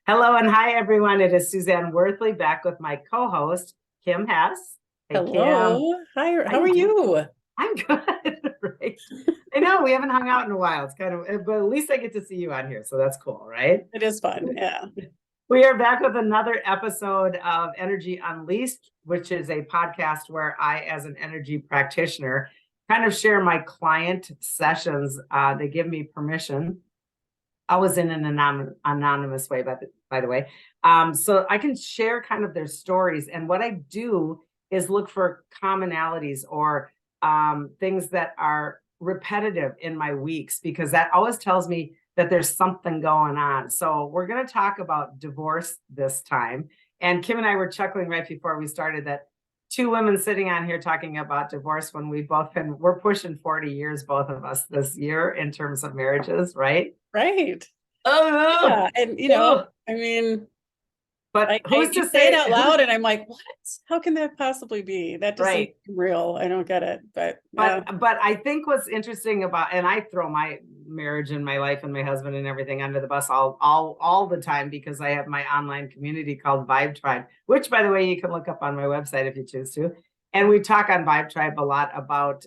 Hello and hi, everyone. It is Suzanne Worthley back with my co-host, Kim Hess. Hey, Kim. Hello. Hi, How how are you doing? you? I'm good. Right. I know we haven't hung out in a while. It's kind of, but at least I get to see you on here, so that's cool, right? It is fun. Yeah. We are back with another episode of Energy Unleashed, which is a podcast where I, as an energy practitioner, kind of share my client sessions. They give me permission. I was in an anonymous way, by the way. So I can share kind of their stories. And what I do is look for commonalities or things that are repetitive in my weeks, because that always tells me that there's something going on. So we're going to talk about divorce this time. And Kim and I were chuckling right before we started that two women sitting on here talking about divorce when we're pushing 40 years, both of us this year in terms of marriages, right? Right. Oh, Yeah. And oh. I mean, But who's you to say it say out loud and I'm like, what? How can that possibly be? That doesn't right? seem real. I don't get it. But yeah. But I think what's interesting about, and I throw my marriage and my life and my husband and everything under the bus all the time, because I have my online community called Vibe Tribe, which, by the way, you can look up on my website if you choose to. And we talk on Vibe Tribe a lot about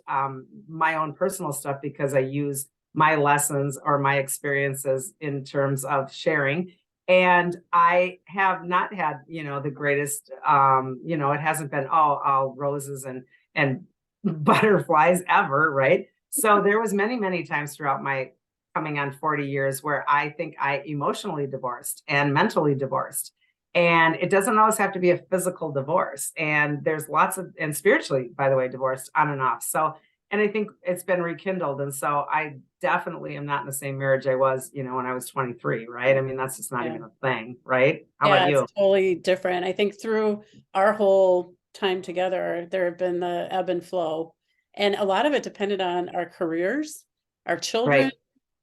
my own personal stuff, because I use my lessons or my experiences in terms of sharing. And I have not had, the greatest, it hasn't been all roses and butterflies ever, right? So there was many times throughout my coming on 40 years where I think I emotionally divorced and mentally divorced. And it doesn't always have to be a physical divorce. And there's lots of, and spiritually, by the way, divorced on and off. So, and I think it's been rekindled. And so I definitely am not in the same marriage I was, when I was 23, right? I mean, that's just not Yeah. even a thing, right? How about Yeah, it's you? totally different. I think through our whole time together, there have been the ebb and flow. And a lot of it depended on our careers, our children. Right.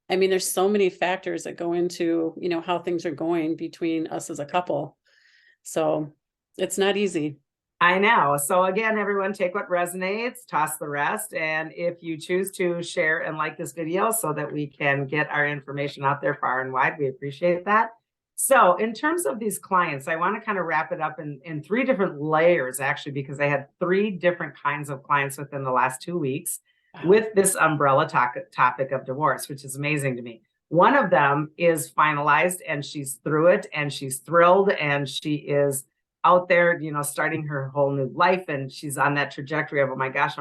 I mean, there's so many factors that go into, how things are going between us as a couple. So it's not easy. I know. So again, everyone, take what resonates, toss the rest. And if you choose to share and like this video so that we can get our information out there far and wide, we appreciate that. So in terms of these clients, I want to kind of wrap it up in three different layers, actually, because I had three different kinds of clients within the last 2 weeks Wow. with this umbrella topic of divorce, which is amazing to me. One of them is finalized and she's through it and she's thrilled and she is out there, starting her whole new life. And she's on that trajectory of, oh my gosh,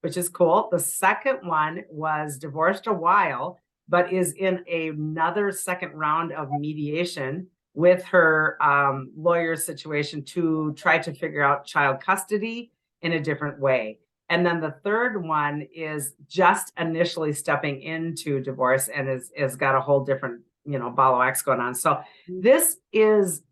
which is cool. The second one was divorced a while, but is in another second round of mediation with her lawyer situation to try to figure out child custody in a different way. And then the third one is just initially stepping into divorce and is got a whole different, ball of wax going on. So this is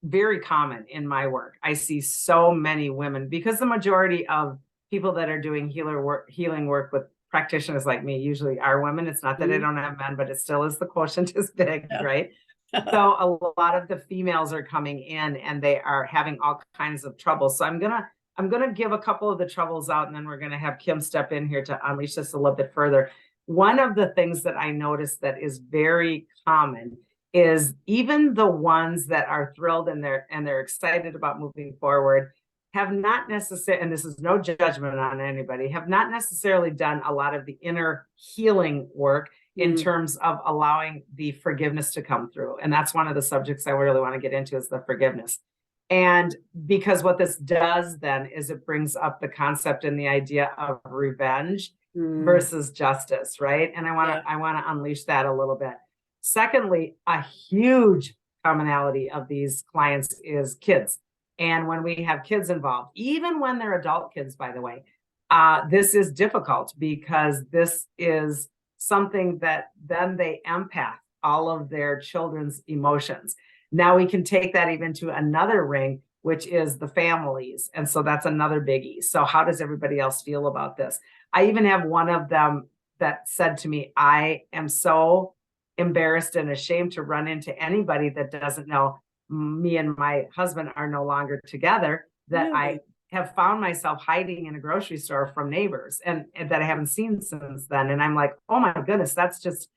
very common in my work. I see so many women, because the majority of people that are doing healing work with practitioners like me usually are women. It's not that I don't have men, but it still is, the quotient is big, Yeah. right? So a lot of the females are coming in and they are having all kinds of trouble. So I'm gonna give a couple of the troubles out, and then we're gonna have Kim step in here to unleash this a little bit further. One of the things that I noticed that is very common is even the ones that are thrilled and they're excited about moving forward have not necessarily, and this is no judgment on anybody, have not necessarily done a lot of the inner healing work in terms of allowing the forgiveness to come through. And that's one of the subjects I really want to get into, is the forgiveness. And because what this does then is it brings up the concept and the idea of revenge versus justice, right? And Yeah. I want to unleash that a little bit. Secondly, a huge commonality of these clients is kids. And when we have kids involved, even when they're adult kids, by the way, this is difficult, because this is something that then they empath all of their children's emotions. Now we can take that even to another ring, which is the families. And so that's another biggie. So how does everybody else feel about this? I even have one of them that said to me, I am so embarrassed and ashamed to run into anybody that doesn't know me and my husband are no longer together, that I Really? have found myself hiding in a grocery store from neighbors and that I haven't seen since then. And I'm like, oh my goodness, that's just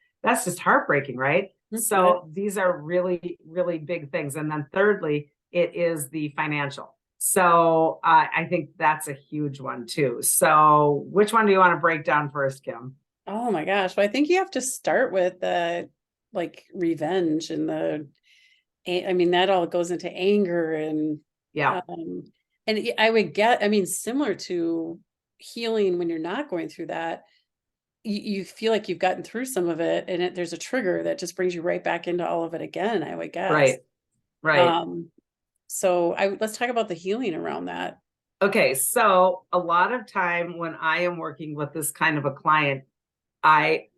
heartbreaking, right? So these are really, really big things. And then thirdly, it is the financial. So I think that's a huge one too. So which one do you want to break down first, Kim? Oh my gosh. Well, I think you have to start with the like revenge and I mean, that all goes into anger Yeah, and I would get, I mean, similar to healing when you're not going through that, you feel like you've gotten through some of it and there's a trigger that just brings you right back into all of it again, I would guess. right, right. Um, so let's talk about the healing around that. Okay, so a lot of time when I am working with this kind of a client, I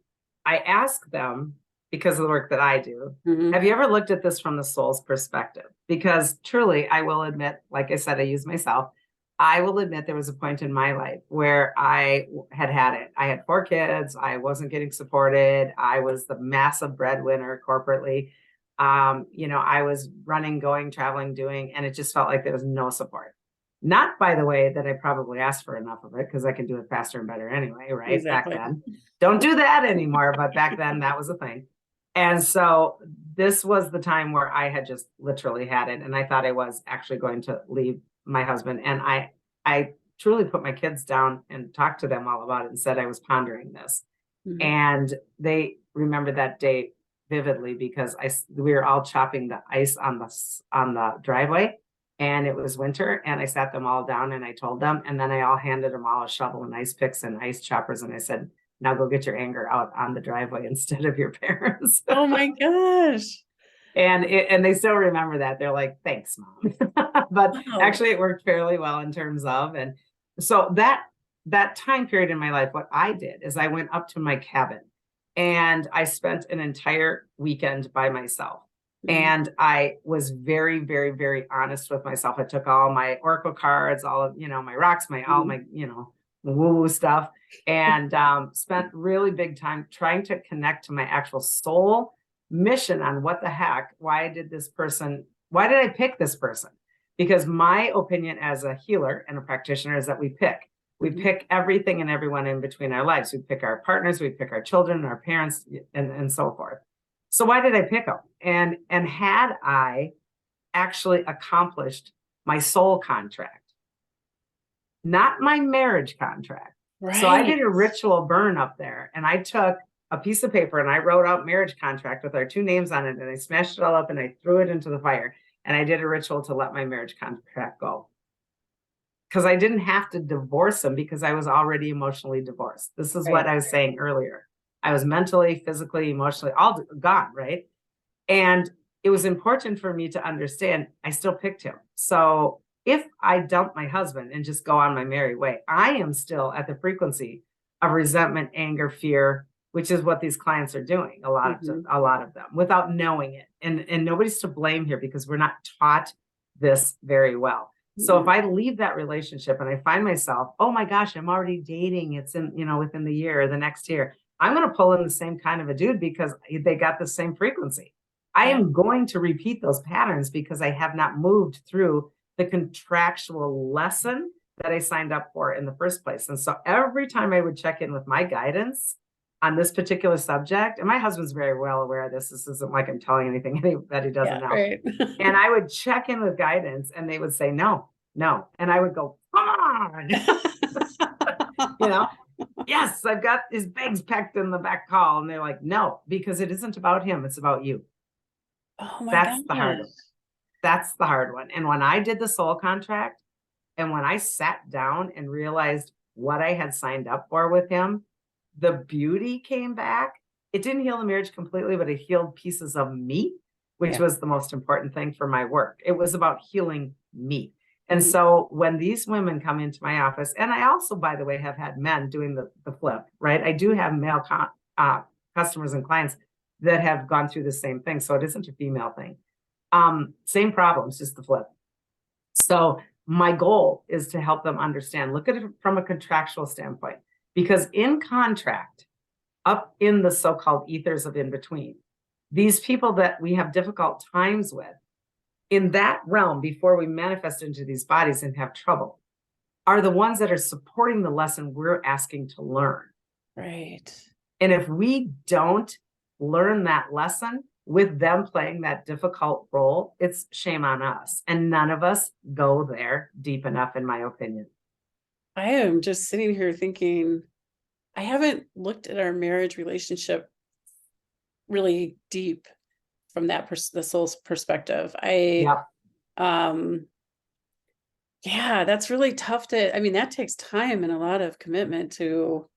I ask them, because of the work that I do, Mhm. have you ever looked at this from the soul's perspective? Because truly, I will admit, like I said, I use myself. I will admit there was a point in my life where had it. I had 4 kids. I wasn't getting supported. I was the massive breadwinner corporately. I was running, going, traveling, doing, and it just felt like there was no support. Not, by the way, that I probably asked for enough of it because I can do it faster and better anyway, right? Back Exactly. then. Don't do that anymore, but back then that was a thing. And so this was the time where I had just literally had it. And I thought I was actually going to leave my husband. And I truly put my kids down and talked to them all about it and said I was pondering this. Mhm. And they remember that day vividly because we were all chopping the ice on the driveway, and it was winter, and I sat them all down and I told them, and then I all handed them all a shovel and ice picks and ice choppers, and I said, now go get your anger out on the driveway instead of your parents. Oh my gosh. And they still remember that. They're like, thanks, mom. But Wow. actually it worked fairly well in terms of, and so that time period in my life, what I did is I went up to my cabin and I spent an entire weekend by myself. Mhm. And I was very, very, very honest with myself. I took all my oracle cards, all of, my rocks, all Mhm. my, woo-woo stuff, and spent really big time trying to connect to my actual soul mission on what the heck, why did I pick this person? Because my opinion as a healer and a practitioner is that we pick. We Mhm. pick everything and everyone in between our lives. We pick our partners, we pick our children, our parents, and so forth. So why did I pick them? And had I actually accomplished my soul contract, not my marriage contract. So I Right. did a ritual burn up there, and I took a piece of paper and I wrote out marriage contract with our 2 names on it, and I smashed it all up and I threw it into the fire, and I did a ritual to let my marriage contract go because I didn't have to divorce him because I was already emotionally divorced. This is what Right. I was saying earlier. I was mentally, physically, emotionally all gone, right? And it was important for me to understand I still picked him. So if I dump my husband and just go on my merry way, I am still at the frequency of resentment, anger, fear, which is what these clients are doing, Mhm. a lot of them, without knowing it. And nobody's to blame here because we're not taught this very well. So if Yeah. I leave that relationship and I find myself, oh my gosh, I'm already dating, it's in, within the year or the next year, I'm going to pull in the same kind of a dude because they got the same frequency. I Yeah. am going to repeat those patterns because I have not moved through the contractual lesson that I signed up for in the first place. And so every time I would check in with my guidance on this particular subject, and my husband's very well aware of this, this isn't like I'm telling anything anybody doesn't Yeah. know. Right. And I would check in with guidance and they would say, no, no. And I would go, come on, you know, yes, I've got his bags packed in the back hall. And they're like, no, because it isn't about him. It's about you. Oh my That's the hard gosh. one. That's the hard one. And when I did the soul contract and when I sat down and realized what I had signed up for with him, the beauty came back. It didn't heal the marriage completely, but it healed pieces of me, which Yeah. was the most important thing for my work. It was about healing me. And Mhm. so when these women come into my office, and I also, by the way, have had men doing the flip, right? I do have male customers and clients that have gone through the same thing. So it isn't a female thing. Same problems, just the flip. So my goal is to help them understand, look at it from a contractual standpoint, because in contract, up in the so-called ethers of in between, these people that we have difficult times with in that realm before we manifest into these bodies and have trouble are the ones that are supporting the lesson we're asking to learn. Right. And if we don't learn that lesson, with them playing that difficult role, it's shame on us. And none of us go there deep enough, in my opinion. I am just sitting here thinking, I haven't looked at our marriage relationship really deep from that the soul's perspective. Yeah. Yeah, that's really tough to, I mean, that takes time and a lot of commitment to,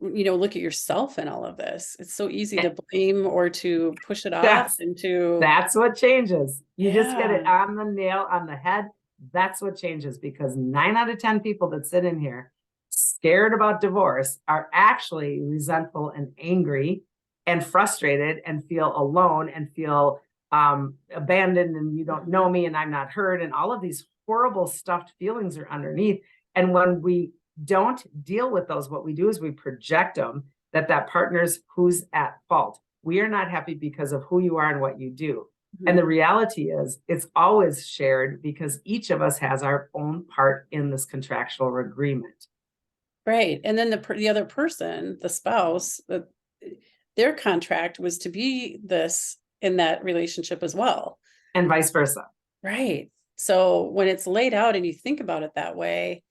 look at yourself in all of this. It's so easy to blame or to push it off That's, and to, that's what changes. You just get it yeah, on the nail on the head. That's what changes, because 9 out of 10 people that sit in here scared about divorce are actually resentful and angry and frustrated and feel alone and feel abandoned, and you don't know me and I'm not heard, and all of these horrible stuffed feelings are underneath. And when we don't deal with those, what we do is we project them, that partner's who's at fault. We are not happy because of who you are and what you do. And the reality is it's always shared, because each of us has our own part in this contractual agreement. right. And then the other person, the spouse, their contract was to be this in that relationship as well. And vice versa. Right. So when it's laid out and you think about it that way,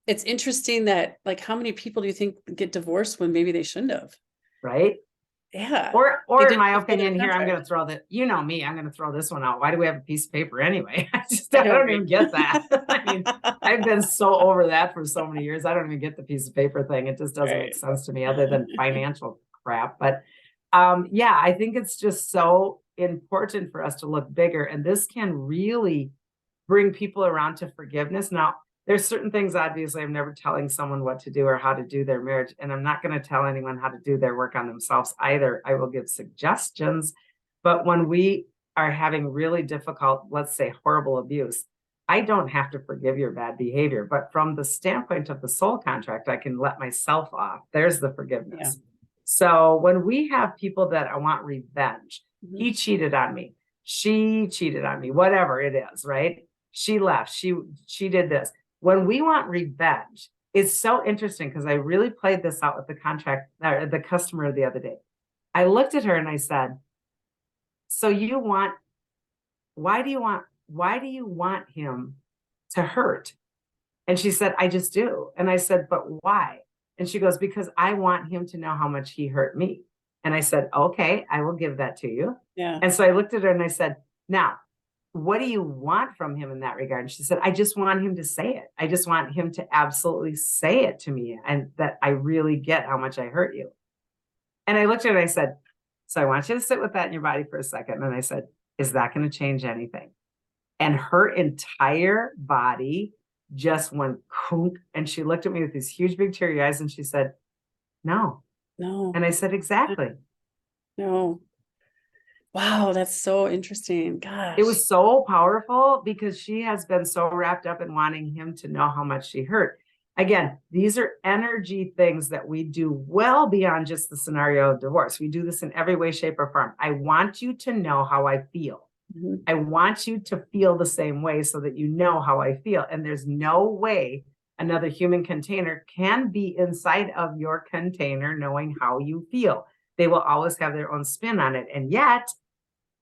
it's interesting that, like, how many people do you think get divorced when maybe they shouldn't have? Right. Yeah. Or in my opinion here, I'm going to throw that, me, I'm going to throw this one out. Why do we have a piece of paper anyway? I don't even get that. I mean, I've been so over that for so many years. I don't even get the piece of paper thing. It just doesn't make sense to me, other than financial crap. But yeah, I think it's just so important for us to look bigger. And this can really bring people around to forgiveness. Now, there's certain things, obviously, I'm never telling someone what to do or how to do their marriage. And I'm not going to tell anyone how to do their work on themselves either. I will give suggestions. But when we are having really difficult, let's say horrible abuse, I don't have to forgive your bad behavior. But from the standpoint of the soul contract, I can let myself off. There's the forgiveness. Yeah. So when we have people that I want revenge, he cheated on me, she cheated on me, whatever it is, right? She left, she did this. When we want revenge, it's so interesting, because I really played this out with the customer the other day. I looked at her and I said, so why do you want him to hurt? And she said, I just do. And I said, but why? And she goes, because I want him to know how much he hurt me. And I said, okay, I will give that to you. Yeah. And so I looked at her and I said, now, what do you want from him in that regard? And she said, I just want him to say it. I just want him to absolutely say it to me, and that I really get how much I hurt you. And I looked at her and I said, so I want you to sit with that in your body for a second. And I said, is that going to change anything? And her entire body just went kunk. And she looked at me with these huge, big teary eyes. And she said, no. And I said, exactly. No. Wow, that's so interesting. Gosh. It was so powerful, because she has been so wrapped up in wanting him to know how much she hurt. Again, these are energy things that we do well beyond just the scenario of divorce. We do this in every way, shape, or form. I want you to know how I feel. I want you to feel the same way, so that you know how I feel. And there's no way another human container can be inside of your container knowing how you feel. They will always have their own spin on it. And yet,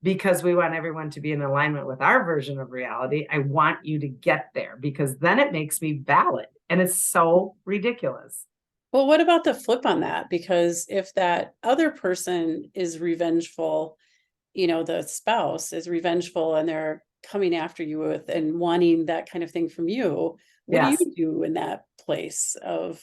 because we want everyone to be in alignment with our version of reality, I want you to get there, because then it makes me valid. And it's so ridiculous. Well, what about the flip on that? Because if that other person is revengeful, the spouse is revengeful, and they're coming after you with and wanting that kind of thing from you, what do you do in that place of?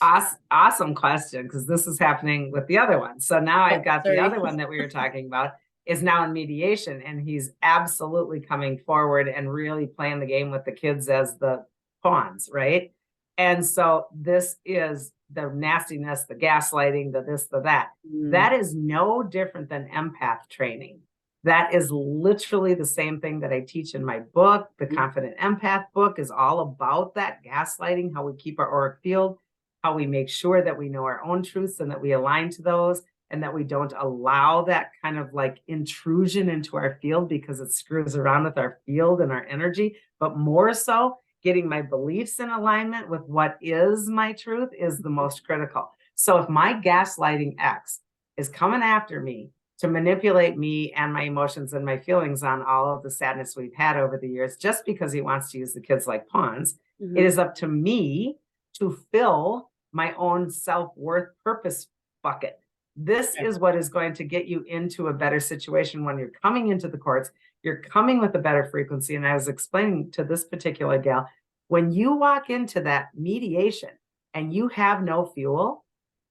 Awesome question, because this is happening with the other one. So now I've got the other one that we were talking about is now in mediation, and he's absolutely coming forward and really playing the game with the kids as the pawns, right? And so this is the nastiness, the gaslighting, the this, the that. That is no different than empath training. That is literally the same thing that I teach in my book. The Confident Empath book is all about that gaslighting, how we keep our auric field, how we make sure that we know our own truths and that we align to those, and that we don't allow that kind of like intrusion into our field, because it screws around with our field and our energy. But more so, getting my beliefs in alignment with what is my truth is the most critical. So if my gaslighting ex is coming after me to manipulate me and my emotions and my feelings on all of the sadness we've had over the years, just because he wants to use the kids like pawns. It is up to me to fill my own self-worth purpose bucket. This is what is going to get you into a better situation when you're coming into the courts. You're coming with a better frequency. And I was explaining to this particular gal, when you walk into that mediation and you have no fuel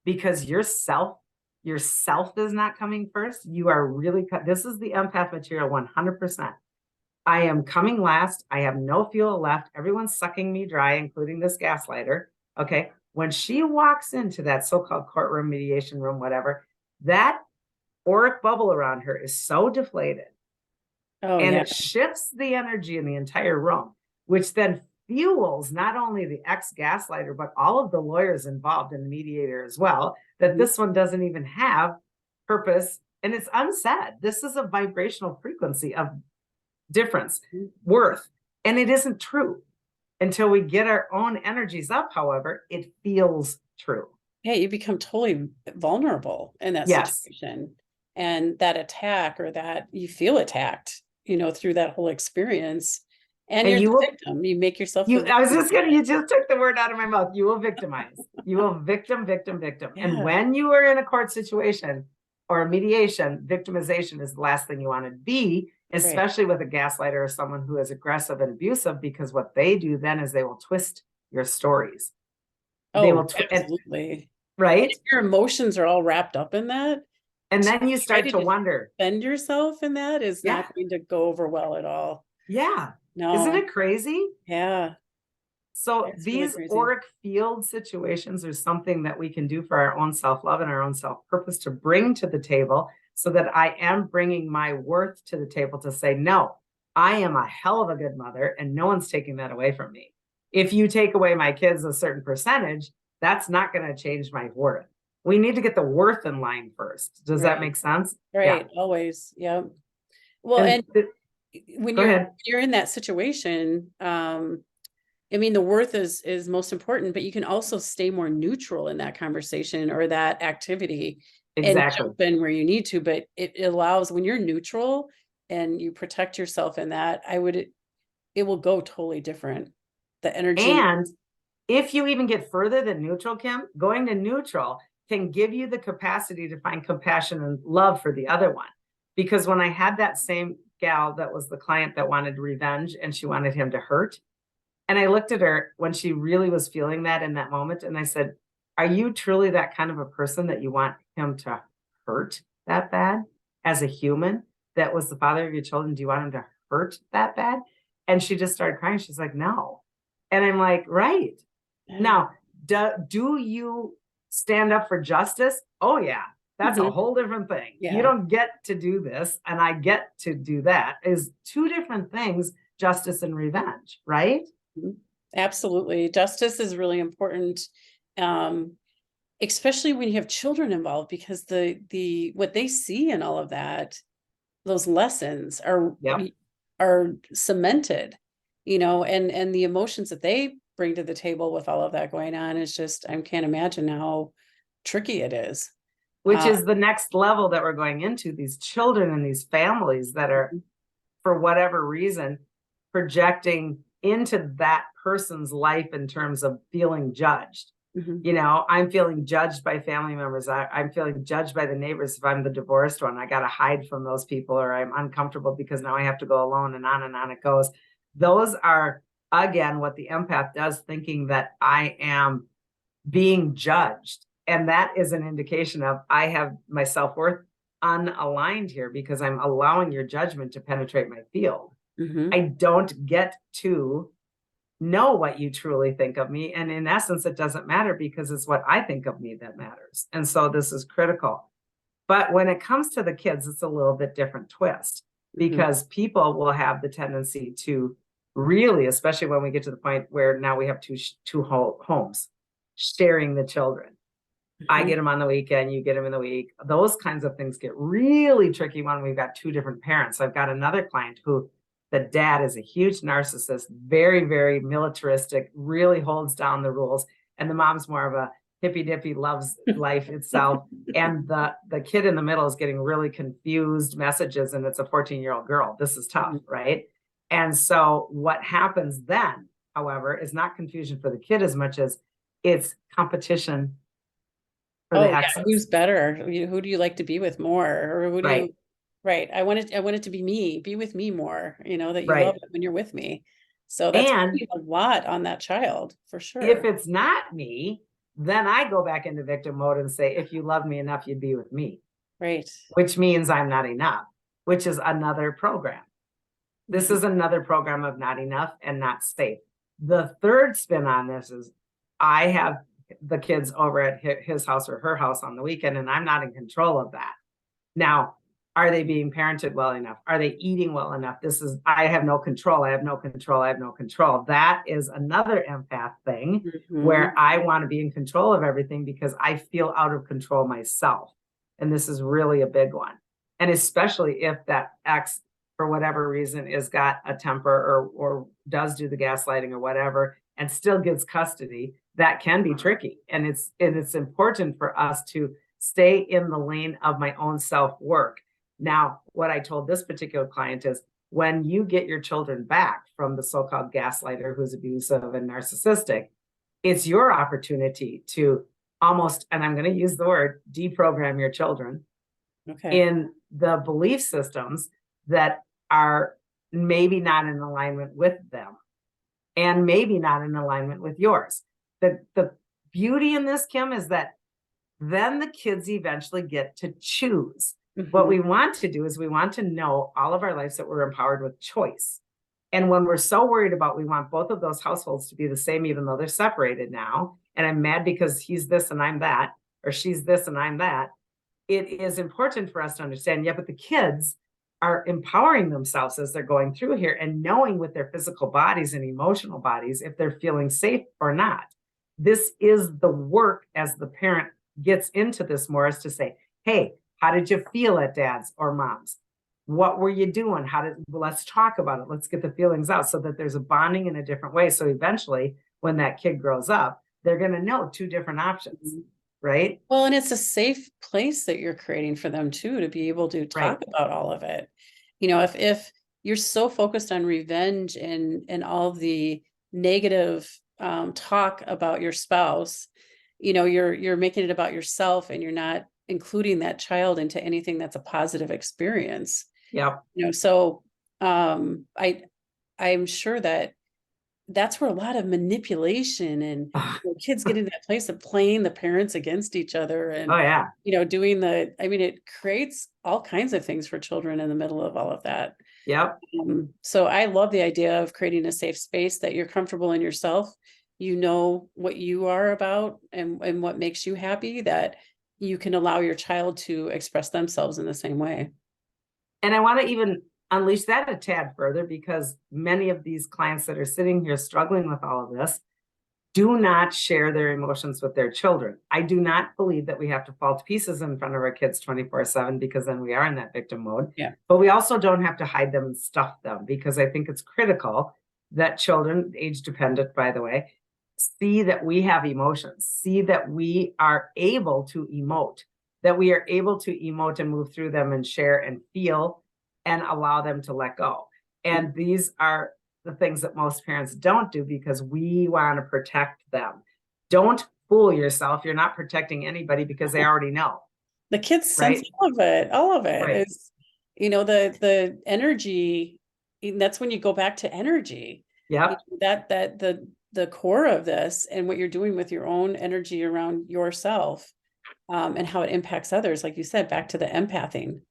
because yourself is not coming first, you are really, this is the empath material 100%. I am coming last. I have no fuel left. Everyone's sucking me dry, including this gaslighter. Okay. When she walks into that so-called courtroom, mediation room, whatever, that auric bubble around her is so deflated. And it shifts the energy in the entire room, which then fuels not only the ex-gaslighter, but all of the lawyers involved in the mediator as well, that this one doesn't even have purpose. And it's unsaid. This is a vibrational frequency of difference, worth, and it isn't true until we get our own energies up. However, it feels true. Yeah, you become totally vulnerable in that situation, and that attack, or that you feel attacked, through that whole experience, and you're the victim. You make yourself. You just took the word out of my mouth. You will victimize. You will victim. Yeah. And when you are in a court situation or a mediation, victimization is the last thing you want to be, especially with a gaslighter or someone who is aggressive and abusive, because what they do then is they will twist your stories. They will absolutely. Right? And if your emotions are all wrapped up in that. And then you start to wonder. Defend yourself in that is not going to go over well at all. Yeah. No. Isn't it crazy? Yeah. So these really auric field situations are something that we can do for our own self-love and our own self-purpose to bring to the table, so that I am bringing my worth to the table to say, no, I am a hell of a good mother and no one's taking that away from me. If you take away my kids a certain percentage, that's not going to change my worth. We need to get the worth in line first. Does that make sense? Right. Yeah. Always. Yeah. Well, and when you're in that situation, the worth is most important, but you can also stay more neutral in that conversation or that activity. Exactly. And jump in where you need to, but it allows, when you're neutral and you protect yourself in that, it will go totally different. The energy. And if you even get further than neutral, Kim, going to neutral can give you the capacity to find compassion and love for the other one. Because when I had that same gal that was the client that wanted revenge and she wanted him to hurt, and I looked at her when she really was feeling that in that moment, and I said, are you truly that kind of a person that you want him to hurt that bad as a human that was the father of your children? Do you want him to hurt that bad? And she just started crying. She's like, no. And I'm like, right. Now, do you stand up for justice? Oh, yeah. That's a whole different thing. Yeah. You don't get to do this, and I get to do that. Is two different things, justice and revenge, right? Absolutely. Justice is really important. Especially when you have children involved, because the what they see in all of that, those lessons are cemented, and the emotions that they bring to the table with all of that going on is just, I can't imagine how tricky it is. Which is the next level that we're going into, these children and these families that are, for whatever reason, projecting into that person's life in terms of feeling judged. I'm feeling judged by family members. I'm feeling judged by the neighbors if I'm the divorced one. I got to hide from those people, or I'm uncomfortable because now I have to go alone, and on it goes. Those are, again, what the empath does, thinking that I am being judged. And that is an indication of I have my self-worth unaligned here, because I'm allowing your judgment to penetrate my field. I don't get to know what you truly think of me. And in essence, it doesn't matter, because it's what I think of me that matters. And so this is critical. But when it comes to the kids, it's a little bit different twist, because people will have the tendency to really, especially when we get to the point where now we have two homes sharing the children. I get them on the weekend, you get them in the week. Those kinds of things get really tricky when we've got two different parents. I've got another client who the dad is a huge narcissist, very, very militaristic, really holds down the rules. And the mom's more of a hippy dippy, loves life itself. And the kid in the middle is getting really confused messages, and it's a 14-year-old girl. This is tough, right? And so what happens then, however, is not confusion for the kid as much as it's competition for the exes. Who's better? Who do you like to be with more? Or who do Right. you, right. I want it to be me, be with me more, that you Right. love it when you're with me. So that's And putting a lot on that child for sure. if it's not me, then I go back into victim mode and say, if you love me enough, you'd be with me. Right. Which means I'm not enough, which is another program. This is another program of not enough and not safe. The third spin on this is I have the kids over at his house or her house on the weekend, and I'm not in control of that. Now, are they being parented well enough? Are they eating well enough? I have no control. I have no control. I have no control. That is another empath thing where I want to be in control of everything because I feel out of control myself. And this is really a big one. And especially if that ex, for whatever reason, is got a temper or does do the gaslighting or whatever, and still gets custody, that can be tricky. And it's important for us to stay in the lane of my own self-work. Now, what I told this particular client is when you get your children back from the so-called gaslighter who's abusive and narcissistic, it's your opportunity to almost, and I'm going to use the word, deprogram your children in the belief systems that are maybe not in alignment with them and maybe not in alignment with yours. The beauty in this, Kim, is that then the kids eventually get to choose. What we want to do is we want to know all of our lives that we're empowered with choice. And when we're so worried about, we want both of those households to be the same, even though they're separated now, and I'm mad because he's this and I'm that, or she's this and I'm that, it is important for us to understand, yeah, but the kids are empowering themselves as they're going through here and knowing with their physical bodies and emotional bodies if they're feeling safe or not. This is the work as the parent gets into this more, is to say, hey, how did you feel at dad's or mom's? What were you doing? Let's talk about it. Let's get the feelings out so that there's a bonding in a different way. So eventually when that kid grows up, they're going to know two different options, right? Well, and it's a safe place that you're creating for them too, to be able to talk about all of it. If you're so focused on revenge and all the negative talk about your spouse, you're making it about yourself and you're not including that child into anything that's a positive experience. Yeah. So I'm sure that's where a lot of manipulation and kids get into that place of playing the parents against each other and doing it creates all kinds of things for children in the middle of all of that. Yep. So I love the idea of creating a safe space that you're comfortable in yourself. You know what you are about and what makes you happy, that you can allow your child to express themselves in the same way. And I want to even unleash that a tad further, because many of these clients that are sitting here struggling with all of this do not share their emotions with their children. I do not believe that we have to fall to pieces in front of our kids 24/7, because then we are in that victim mode. Yeah. But we also don't have to hide them and stuff them, because I think it's critical that children, age dependent, by the way, see that we have emotions, see that we are able to emote, and move through them and share and feel and allow them to let go. And these are the things that most parents don't do because we want to protect them. Don't fool yourself. You're not protecting anybody because they already know. The kids sense all of it is, the energy. That's when you go back to energy. Yeah. That the core of this and what you're doing with your own energy around yourself, and how it impacts others. Like you said, back to the empathing.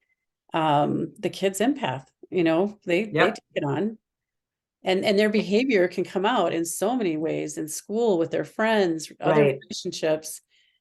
The kids empath, they take it on, and their behavior can come out in so many ways in school with their friends, other relationships,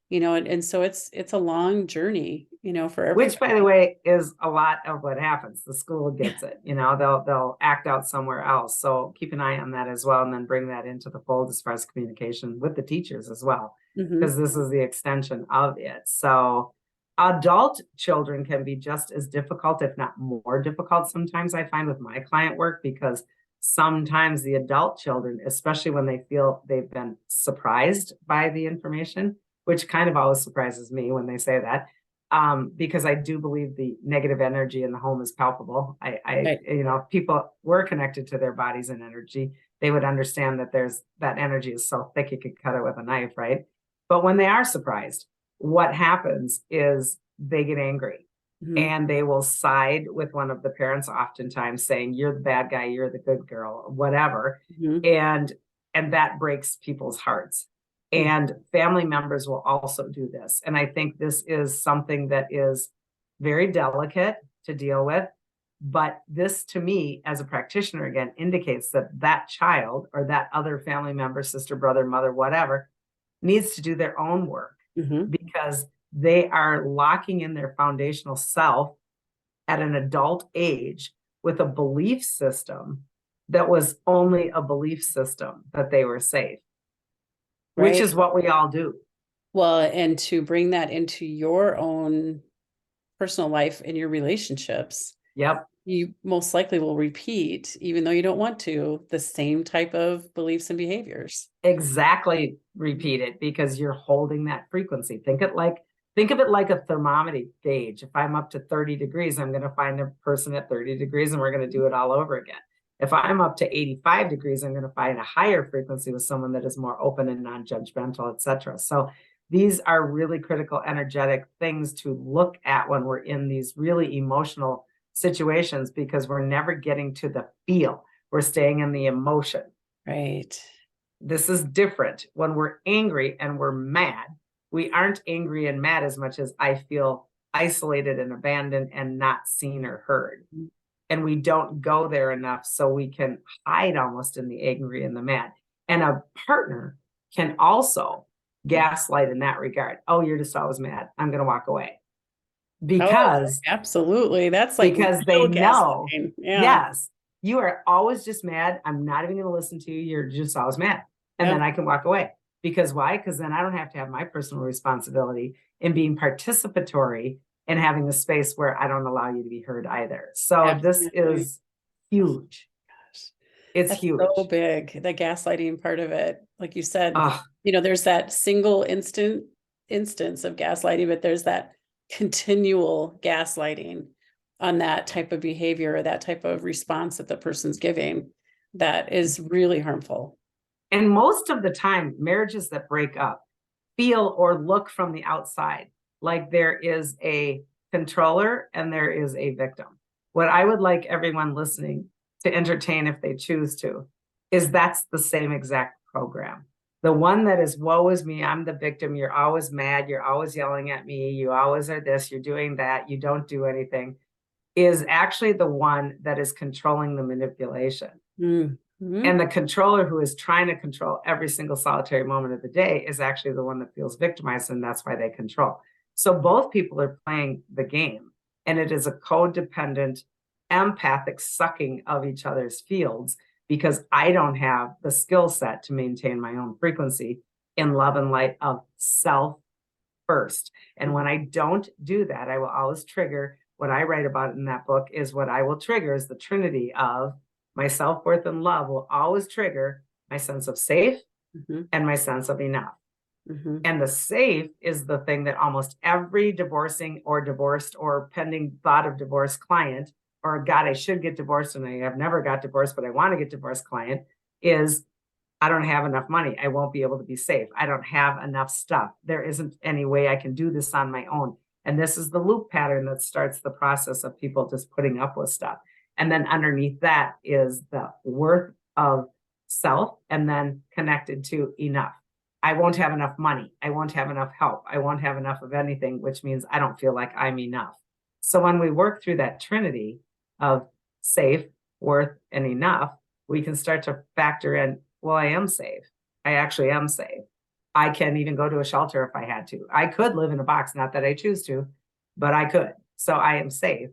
and so it's a long journey, for everybody. Which, by the way, is a lot of what happens. The school gets it, they'll act out somewhere else. So keep an eye on that as well, and then bring that into the fold as far as communication with the teachers as well, because this is the extension of it. So adult children can be just as difficult, if not more difficult sometimes, I find, with my client work, because sometimes the adult children, especially when they feel they've been surprised by the information, which kind of always surprises me when they say that. Because I do believe the negative energy in the home is palpable. Right. If people were connected to their bodies and energy, they would understand that that energy is so thick you could cut it with a knife, right? But when they are surprised, what happens is they get angry and they will side with one of the parents, oftentimes saying, "You're the bad guy, you're the good girl," whatever. And that breaks people's hearts. And family members will also do this. And I think this is something that is very delicate to deal with. But this, to me, as a practitioner, again, indicates that that child or that other family member, sister, brother, mother, whatever, needs to do their own work because they are locking in their foundational self at an adult age with a belief system that was only a belief system that they were safe. Which is what we all do. Well, and to bring that into your own personal life and your relationships. Yep. You most likely will repeat, even though you don't want to, the same type of beliefs and behaviors. Exactly. Repeat it because you're holding that frequency. Think of it like a thermometer gauge. If I'm up to 30 degrees, I'm going to find a person at 30 degrees and we're going to do it all over again. If I'm up to 85 degrees, I'm going to find a higher frequency with someone that is more open and non-judgmental, etc. So these are really critical energetic things to look at when we're in these really emotional situations because we're never getting to the feel. We're staying in the emotion. Right. This is different. When we're angry and we're mad, we aren't angry and mad as much as I feel isolated and abandoned and not seen or heard. And we don't go there enough so we can hide almost in the angry and the mad. And a partner can also gaslight in that regard. "Oh, you're just always mad. I'm going to walk away." Because absolutely. That's like because they know, yeah. Yes, you are always just mad. I'm not even going to listen to you. You're just always mad. And then I can walk away. Because why? Because then I don't have to have my personal responsibility in being participatory and having a space where I don't allow you to be heard either. So this is huge. It's huge. So big, the gaslighting part of it. Like you said, there's that single instance of gaslighting, but there's that continual gaslighting on that type of behavior or that type of response that the person's giving that is really harmful. And most of the time, marriages that break up feel or look from the outside like there is a controller and there is a victim. What I would like everyone listening to entertain, if they choose to, is that's the same exact program. The one that is, "Woe is me, I'm the victim, you're always mad, you're always yelling at me, you always are this, you're doing that, you don't do anything," is actually the one that is controlling the manipulation. And the controller who is trying to control every single solitary moment of the day is actually the one that feels victimized, and that's why they control. So both people are playing the game, and it is a codependent, empathic sucking of each other's fields because I don't have the skill set to maintain my own frequency in love and light of self first. And when I don't do that, I will always trigger what I write about in that book is what I will trigger is the trinity of my self-worth and love will always trigger my sense of safe and my sense of enough. And the safe is the thing that almost every divorcing or divorced or pending thought of divorce client, or God, I should get divorced and I have never got divorced, but I want to get divorced client is, I don't have enough money. I won't be able to be safe. I don't have enough stuff. There isn't any way I can do this on my own. And this is the loop pattern that starts the process of people just putting up with stuff. And then underneath that is the worth of self and then connected to enough. I won't have enough money. I won't have enough help. I won't have enough of anything, which means I don't feel like I'm enough. So when we work through that trinity of safe, worth, and enough, we can start to factor in, well, I am safe. I actually am safe. I can even go to a shelter if I had to. I could live in a box, not that I choose to, but I could. So I am safe.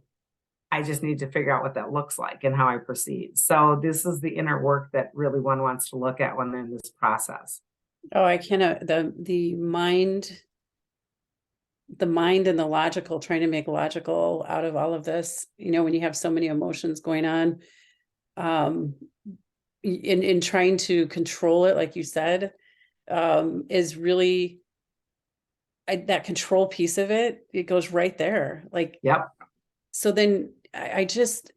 I just need to figure out what that looks like and how I proceed. So this is the inner work that really one wants to look at when they're in this process. Oh, I cannot, the mind and the logical, trying to make logical out of all of this, when you have so many emotions going on, in trying to control it, like you said, is really that control piece of it, it goes right there. Like, Yep. so then I just,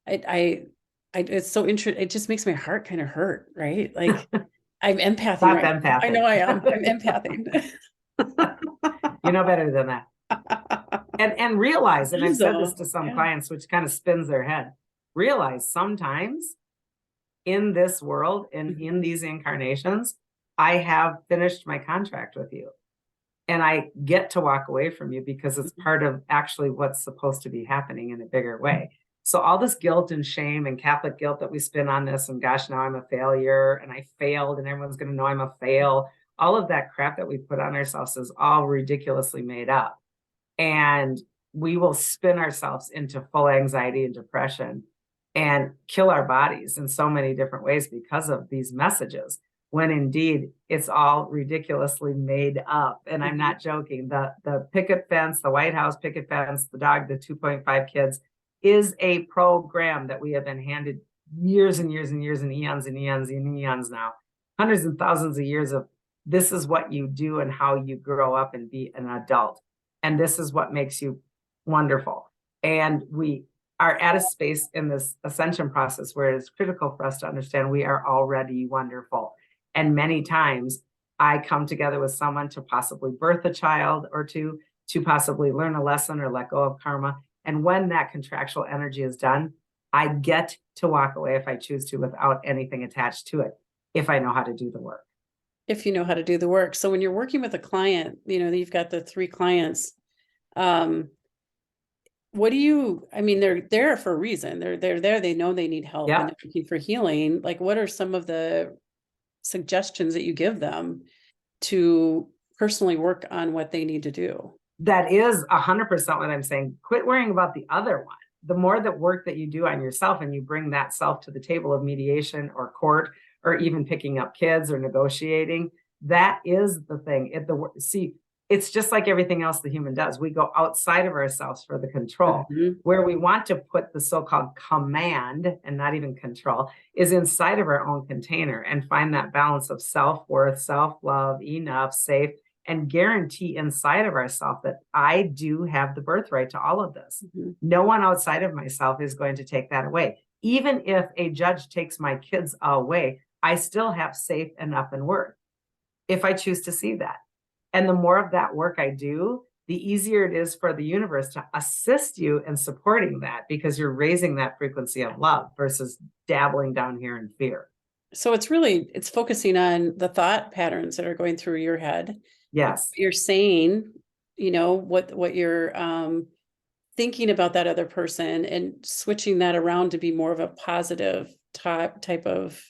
it's so interesting. It just makes my heart kind of hurt, right? Like I'm empathing Stop right now. I empathing. know I am. I'm empathing. You know better than that. And realize, and I've said this to some Yeah. clients, which kind of spins their head, realize sometimes in this world and in these incarnations, I have finished my contract with you. And I get to walk away from you because it's part of actually what's supposed to be happening in a bigger way. So all this guilt and shame and Catholic guilt that we spin on this, and gosh, now I'm a failure and I failed and everyone's going to know I'm a fail. All of that crap that we put on ourselves is all ridiculously made up. And we will spin ourselves into full anxiety and depression and kill our bodies in so many different ways because of these messages, when indeed it's all ridiculously made up. And I'm not joking. The picket fence, the White House picket fence, the dog, the 2.5 kids is a program that we have been handed years and years and years and eons and eons and eons now, hundreds and thousands of years of this is what you do and how you grow up and be an adult. And this is what makes you wonderful. And we are at a space in this ascension process where it is critical for us to understand we are already wonderful. And many times I come together with someone to possibly birth a child or two, to possibly learn a lesson or let go of karma. And when that contractual energy is done, I get to walk away if I choose to without anything attached to it, if I know how to do the work. If you know how to do the work. So when you're working with a client, you've got the 3 clients, what do you, I mean, they're there for a reason. They're there, they know they need help and they're looking for healing. Like, what are some of the suggestions that you give them to personally work on what they need to do? That is 100% what I'm saying. Quit worrying about the other one. The more that work that you do on yourself and you bring that self to the table of mediation or court or even picking up kids or negotiating, that is the thing. See, it's just like everything else the human does. We go outside of ourselves for the control. Where we want to put the so-called command and not even control is inside of our own container, and find that balance of self-worth, self-love, enough, safe, and guarantee inside of ourselves that I do have the birthright to all of this. No one outside of myself is going to take that away. Even if a judge takes my kids away, I still have safe, enough, and worth if I choose to see that. And the more of that work I do, the easier it is for the universe to assist you in supporting that, because you're raising that frequency of love versus dabbling down here in fear. So it's focusing on the thought patterns that are going through your head. Yes. You're saying, what you're thinking about that other person, and switching that around to be more of a positive type of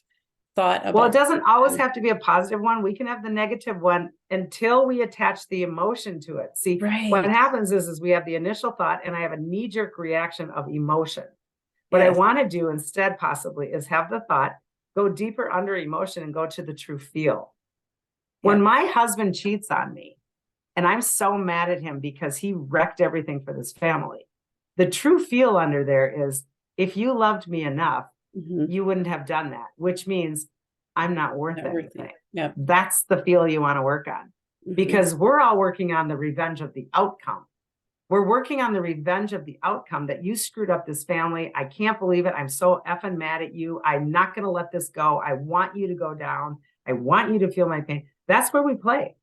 thought about. Well, it doesn't always have to be a positive one. We can have the negative one until we attach the emotion to it. See, what happens is we have the initial thought and I have a knee-jerk reaction of emotion. What I want to do instead possibly is have the thought go deeper under emotion and go to the true feel. When my husband cheats on me and I'm so mad at him because he wrecked everything for this family, the true feel under there is, if you loved me enough, you wouldn't have done that, which means I'm not worth anything. That's the feel you want to work on, because we're all working on the revenge of the outcome. We're working on the revenge of the outcome that you screwed up this family. I can't believe it. I'm so effing mad at you. I'm not going to let this go. I want you to go down. I want you to feel my pain. That's where we play.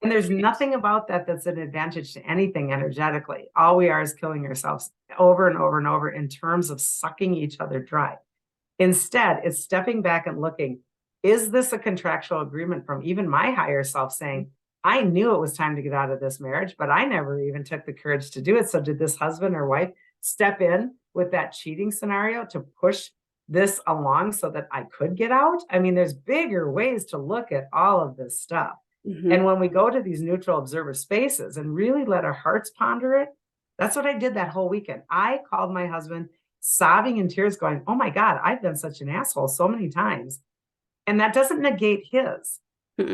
And there's nothing about that that's an advantage to anything energetically. All we are is killing ourselves over and over and over in terms of sucking each other dry. Instead, it's stepping back and looking, is this a contractual agreement from even my higher self saying, I knew it was time to get out of this marriage, but I never even took the courage to do it. So did this husband or wife step in with that cheating scenario to push this along so that I could get out? I mean, there's bigger ways to look at all of this stuff. And when we go to these neutral observer spaces and really let our hearts ponder it, that's what I did that whole weekend. I called my husband sobbing in tears going, oh my God, I've been such an asshole so many times. And that doesn't negate his.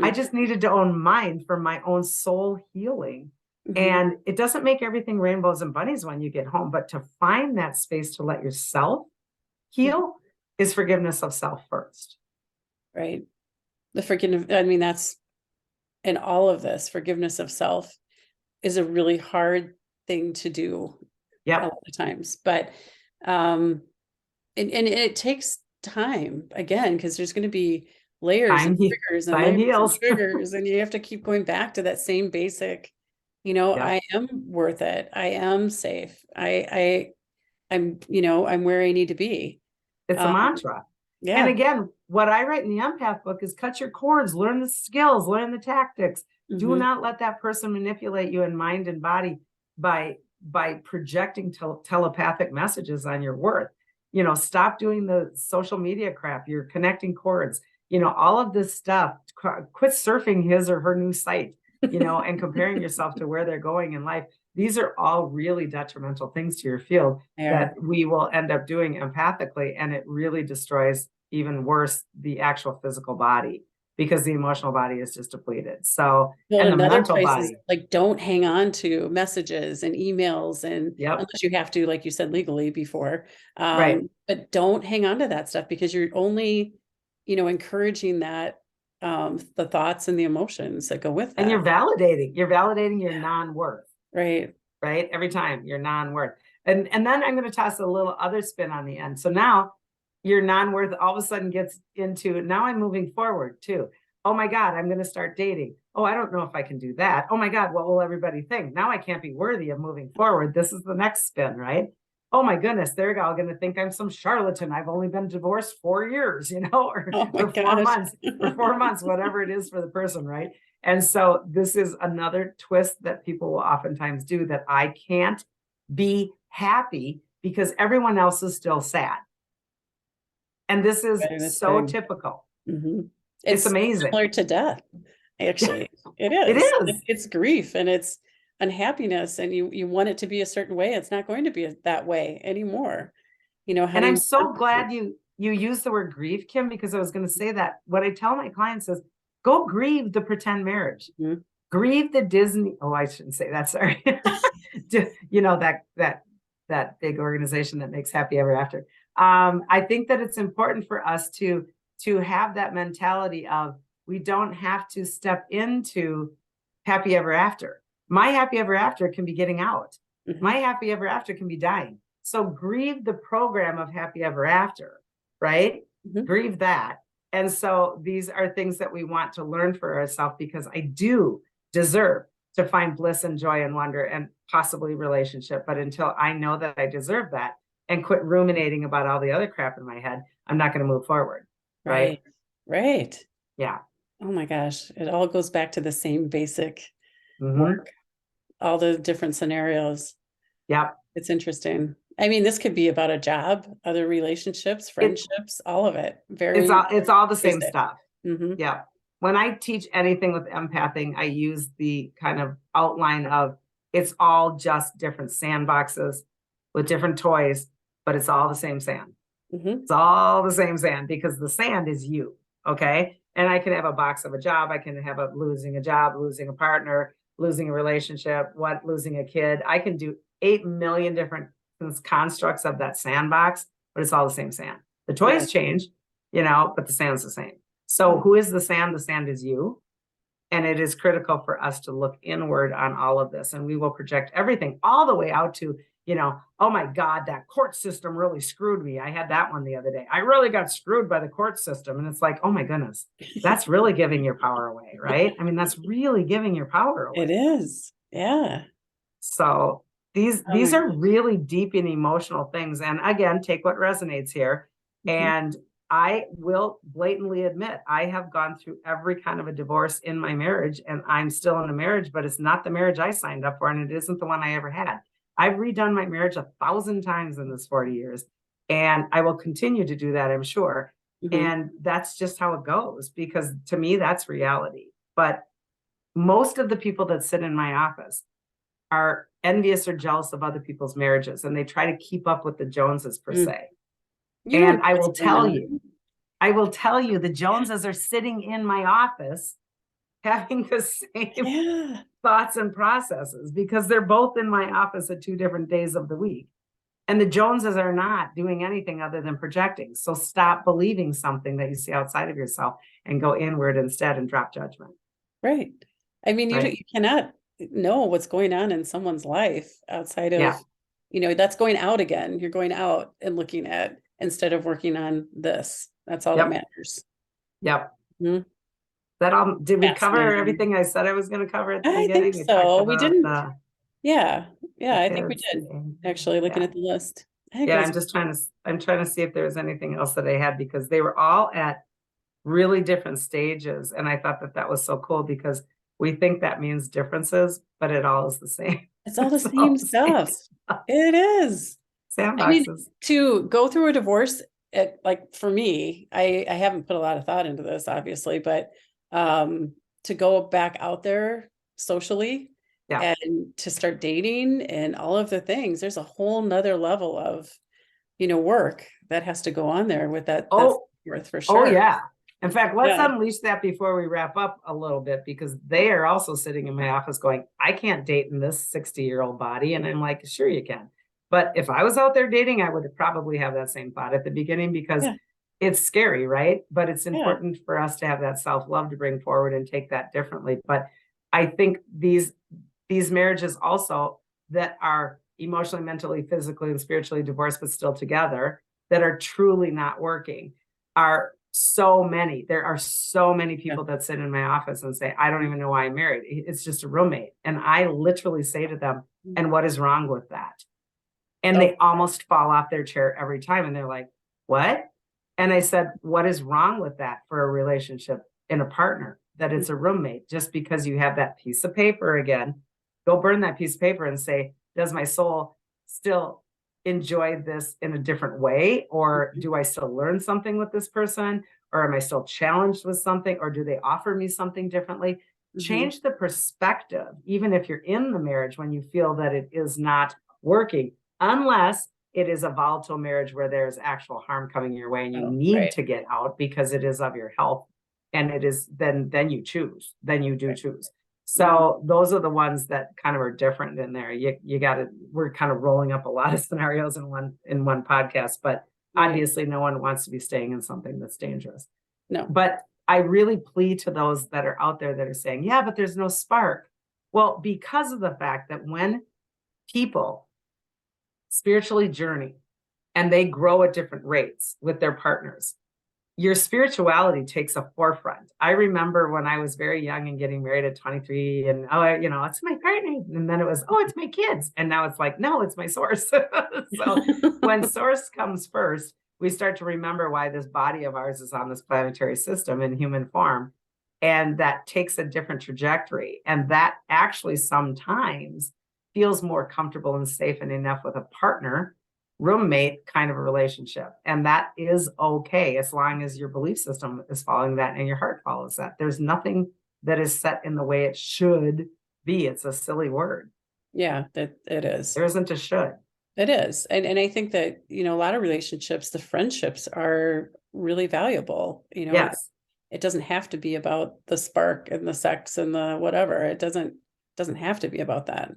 I just needed to own mine for my own soul healing. And it doesn't make everything rainbows and bunnies when you get home, but to find that space to let yourself heal is forgiveness of self first. Right. The forgiveness, I mean, that's and all of this forgiveness of self is a really hard thing to do a Yep. lot of times, but and it takes time again, because there's going to be layers and triggers and Time layers and heals. triggers, and you have to keep going back to that same basic, Yep. I am worth it. I am safe. I'm, I'm where I need to be. It's a mantra. Yeah. And again, what I write in the empath book is cut your cords, learn the skills, learn the tactics. Do not let that person manipulate you in mind and body by projecting telepathic messages on your worth. Stop doing the social media crap. You're connecting cords, all of this stuff. Quit surfing his or her new site, and comparing yourself to where they're going in life. These are all really detrimental things to your field that we will end up doing empathically. And it really destroys, even worse, the actual physical body, because the emotional body is just depleted. So, and the mental body. Like, don't hang on to messages and emails, and unless you have to, like you said, legally before, right. But don't hang on to that stuff, because you're only, encouraging that, the thoughts and the emotions that go with that. And you're validating your non-worth. Right. Right. Every time, your non-worth. And then I'm going to toss a little other spin on the end. So now your non-worth all of a sudden gets into, now I'm moving forward too. Oh my God, I'm going to start dating. Oh, I don't know if I can do that. Oh my God, what will everybody think? Now I can't be worthy of moving forward. This is the next spin, right? Oh my goodness, they're all going to think I'm some charlatan. I've only been divorced 4 years, or 4 months, or 4 months, whatever it is for the person, right? And so this is another twist that people will oftentimes do, that I can't be happy because everyone else is still sad. And this is so typical. It's amazing. Similar to death, actually. It is. It is. It's grief, and it's unhappiness, and you want it to be a certain way. It's not going to be that way anymore. And I'm so glad you used the word grief, Kim, because I was going to say that. What I tell my clients is, go grieve the pretend marriage. Grieve the Disney. Oh, I shouldn't say that. Sorry. That big organization that makes happy ever after. I think that it's important for us to have that mentality of, we don't have to step into happy ever after. My happy ever after can be getting out. My happy ever after can be dying. So grieve the program of happy ever after, right? Grieve that. And so these are things that we want to learn for ourselves, because I do deserve to find bliss and joy and wonder and possibly relationship. But until I know that I deserve that and quit ruminating about all the other crap in my head, I'm not going to move forward. Right. Yeah. Oh my gosh. It all goes back to the same basic work, all the different scenarios. Yep. It's interesting. I mean, this could be about a job, other relationships, friendships, all of it. It's all the same stuff. Yeah. When I teach anything with empathing, I use the kind of outline of, it's all just different sandboxes with different toys, but it's all the same sand. It's all the same sand, because the sand is you. Okay. And I can have a box of a job. I can have losing a job, losing a partner, losing a relationship, losing a kid. I can do 8 million different constructs of that sandbox, but it's all the same sand. The toys change, but the sand's the same. So who is the sand? The sand is you. And it is critical for us to look inward on all of this. And we will project everything all the way out to, oh my God, that court system really screwed me. I had that one the other day. I really got screwed by the court system. And it's like, oh my goodness, that's really giving your power away, right? I mean, that's really giving your power away. It is. Yeah. So these are really deep and emotional things. And again, take what resonates here. And I will blatantly admit, I have gone through every kind of a divorce in my marriage, and I'm still in a marriage, but it's not the marriage I signed up for, and it isn't the one I ever had. I've redone my marriage 1,000 times in this 40 years, and I will continue to do that, I'm sure. And that's just how it goes, because to me, that's reality. But most of the people that sit in my office are envious or jealous of other people's marriages, and they try to keep up with the Joneses per se. And I will tell you, the Joneses are sitting in my office having the same thoughts and processes, because they're both in my office at 2 different days of the week. And the Joneses are not doing anything other than projecting. So stop believing something that you see outside of yourself and go inward instead and drop judgment. Right. I mean, right? you cannot know what's going on in someone's life outside Yeah. of, that's going out again. You're going out and looking at instead of working on this. That's all that Yep. matters. Yep. Mhm. That all, did we cover Fascinating. everything I said I was going to cover at the I think beginning? We talked so. We about didn't. Yeah. the Yeah, I think we kids, did. the anger. Actually, looking Yeah. at the list. I think it Yeah. was. I'm trying to see if there was anything else that I had, because they were all at really different stages. And I thought that that was so cool, because we think that means differences, but it all is the same. It's all the It's all same the same stuff. It is. I mean, sandboxes. to go through a divorce, like for me, I haven't put a lot of thought into this, obviously, but to go back out there socially Yeah. and to start dating and all of the things, there's a whole nother level of, work that has to go on there with that's Oh, worth for oh sure. yeah. In fact, let's Yeah. unleash that before we wrap up a little bit, because they are also sitting in my office going, I can't date in this 60-year-old body. And I'm like, sure you can. But if I was out there dating, I would probably have that same thought at the beginning, because Yeah. it's scary, right? But it's Yeah. important for us to have that self-love to bring forward and take that differently. But I think these marriages also that are emotionally, mentally, physically, and spiritually divorced, but still together, that are truly not working, are so many. There are so many Yeah. people that sit in my office and say, I don't even know why I'm married. It's just a roommate. And I literally say to them, and what is wrong with that? And Oh, they almost fall off their chair every time. And they're like, what? And I said, what is wrong with that for a relationship in a partner? That it's a roommate. Just because you have that piece of paper again, go burn that piece of paper and say, does my soul still enjoy this in a different way? Or do I still learn something with this person? Or am I still challenged with something? Or do they offer me something differently? Change the perspective, even if you're in the marriage, when you feel that it is not working, unless it is a volatile marriage where there's actual harm coming your way and you oh, need right. to get out because it is of your health, and it is, then you choose, then you do Right. choose. Yeah. So those are the ones that kind of are different in there. You got to, we're kind of rolling up a lot of scenarios in one podcast, but Right. obviously no one wants to be staying in something that's dangerous. No. But I really plead to those that are out there that are saying, yeah, but there's no spark. Well, because of the fact that when people spiritually journey and they grow at different rates with their partners, your spirituality takes a forefront. I remember when I was very young and getting married at 23, and it's my partner. And then it was, oh, it's my kids. And now it's like, no, it's my source. So when source comes first, we start to remember why this body of ours is on this planetary system in human form. And that takes a different trajectory. And that actually sometimes feels more comfortable and safe and enough with a partner, roommate kind of a relationship. And that is okay as long as your belief system is following that and your heart follows that. There's nothing that is set in the way it should be. It's a silly word. Yeah, that it is. There isn't a should. It is. And I think that, a lot of relationships, the friendships are really valuable. Yes. It doesn't have to be about the spark and the sex and the whatever. It doesn't have to be about that.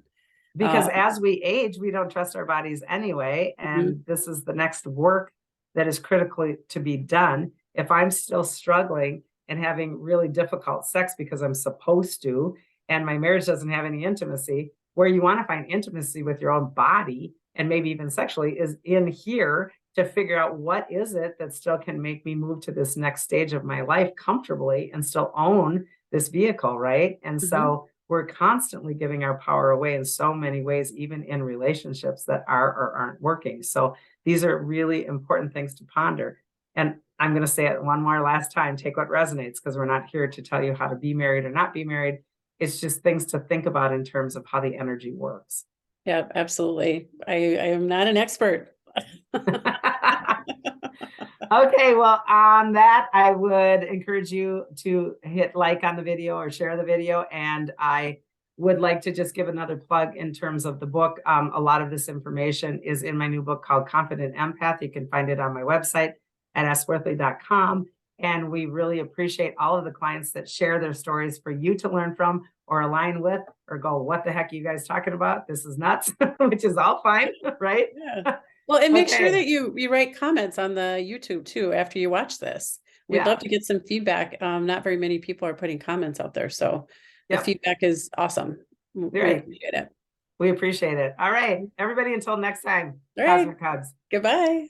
Because as we age, we don't trust our bodies anyway. And this is the next work that is critically to be done. If I'm still struggling and having really difficult sex because I'm supposed to, and my marriage doesn't have any intimacy, where you want to find intimacy with your own body and maybe even sexually is in here, to figure out what is it that still can make me move to this next stage of my life comfortably and still own this vehicle, right? And so we're constantly giving our power away in so many ways, even in relationships that are or aren't working. So these are really important things to ponder. And I'm going to say it one more last time, take what resonates, because we're not here to tell you how to be married or not be married. It's just things to think about in terms of how the energy works. Yeah, absolutely. I am not an expert. Okay, well, on that, I would encourage you to hit like on the video or share the video. And I would like to just give another plug in terms of the book. A lot of this information is in my new book called Confident Empath. You can find it on my website at sworthley.com. And we really appreciate all of the clients that share their stories for you to learn from or align with, or go, what the heck are you guys talking about? This is nuts, which is all fine, right? Yeah. Well, and make sure Okay. that you write comments on the YouTube too after you watch this. We'd Yeah. love to get some feedback. Not very many people are putting comments out there, so The Yep. feedback is awesome. We Right. appreciate it. We appreciate it. All right, everybody, until next time. All right. Cosmic Hugs. Goodbye.